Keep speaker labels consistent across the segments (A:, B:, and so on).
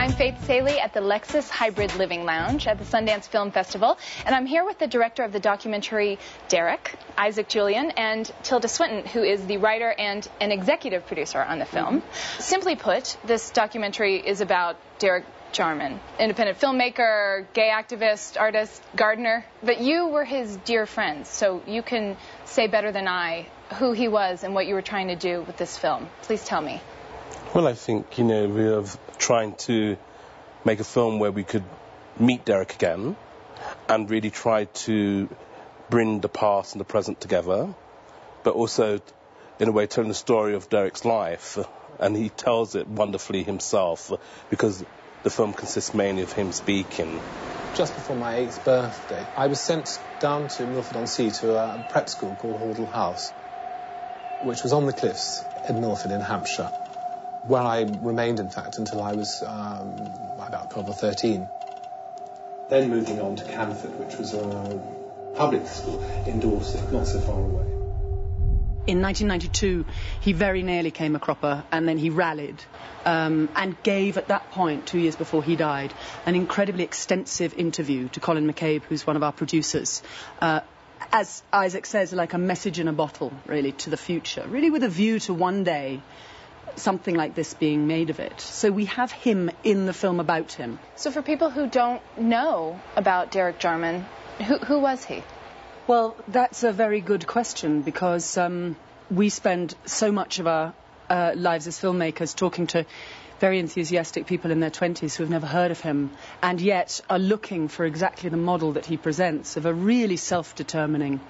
A: I'm Faith SALIE at the Lexus Hybrid Living Lounge at the Sundance Film Festival, and I'm here with the director of the documentary Derek, Isaac Julien, and Tilda Swinton, who is the writer and an executive producer on the film. Simply put, this documentary is about Derek Jarman, independent filmmaker, gay activist, artist, gardener. But you were his dear friends, so you can say better than I who he was and what you were trying to do with this film. Please tell me.
B: Well, I think, we were trying to make a film where we could meet Derek again and really try to bring the past and the present together, but also, in a way, telling the story of Derek's life. And he tells it wonderfully himself, because the film consists mainly of him speaking.
C: Just before my 8th birthday, I was sent down to Milford-on-Sea to a prep school called Hordle House, which was on the cliffs in Milford in Hampshire, where I remained, in fact, until I was about 12 or 13. Then moving on to Canford, which was a public school in Dorset, not so far away.
D: In 1992, he very nearly came a cropper, and then he rallied and gave, at that point, 2 years before he died, an incredibly extensive interview to Colin McCabe, who's one of our producers. As Isaac says, like a message in a bottle, really, to the future, really with a view to one day something like this being made of it. So we have him in the film about him.
A: So for people who don't know about Derek Jarman, who was he?
D: Well, that's a very good question, because we spend so much of our lives as filmmakers talking to very enthusiastic people in their 20s who have never heard of him, and yet are looking for exactly the model that he presents of a really self-determining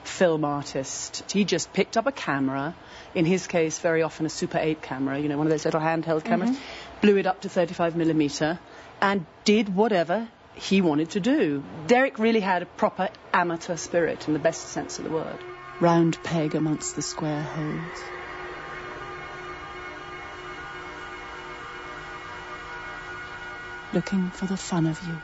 D: film artist. He just picked up a camera, in his case very often a Super 8 camera, one of those little handheld cameras, blew it up to 35mm and did whatever he wanted to do. Derek really had a proper amateur spirit in the best sense of the word. Round peg amongst the square holes. Looking for the fun of you.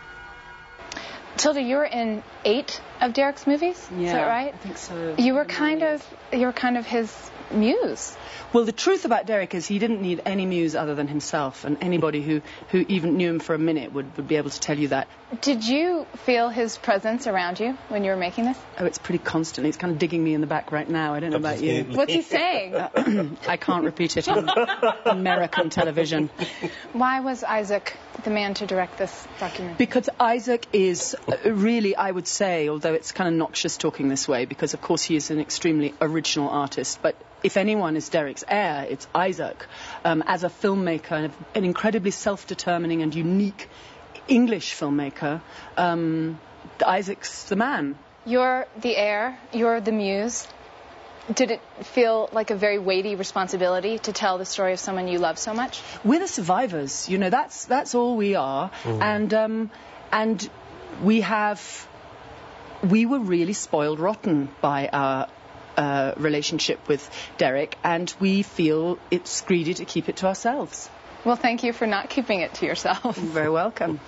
A: Tilda, you were in 8 of Derek's movies?
D: Yeah,
A: is that right?
D: I think so.
A: You were kind of his muse.
D: Well, the truth about Derek is he didn't need any muse other than himself, and anybody who even knew him for a minute would be able to tell you that. Did you feel his presence around you when you were making this? Oh, it's pretty constant. He's kind of digging me in the back right now. I don't know about you.
A: What's he saying?
D: I can't repeat it on American television.
A: Why was Isaac the man to direct this documentary?
D: Because Isaac is really, I would say, although it's kind of noxious talking this way, because of course he is an extremely original artist, but if anyone is Derek's heir, it's Isaac. As a filmmaker, an incredibly self-determining and unique English filmmaker, Isaac's the man. You're the heir, you're the muse. Did it feel like a very weighty responsibility to tell the story of someone you love so much? We're the survivors, that's all we are. And we were really spoiled rotten by our relationship with Derek, and we feel it's greedy to keep it to ourselves. Well, thank you for not keeping it to yourself. You're very welcome.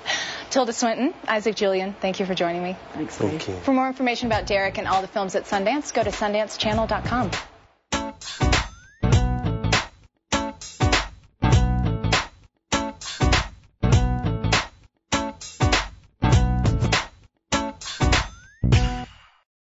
D: Tilda Swinton, Isaac Julien, thank you for joining me. Thanks.
B: Thank you.
A: For more information about Derek and all the films at Sundance, go to SundanceChannel.com.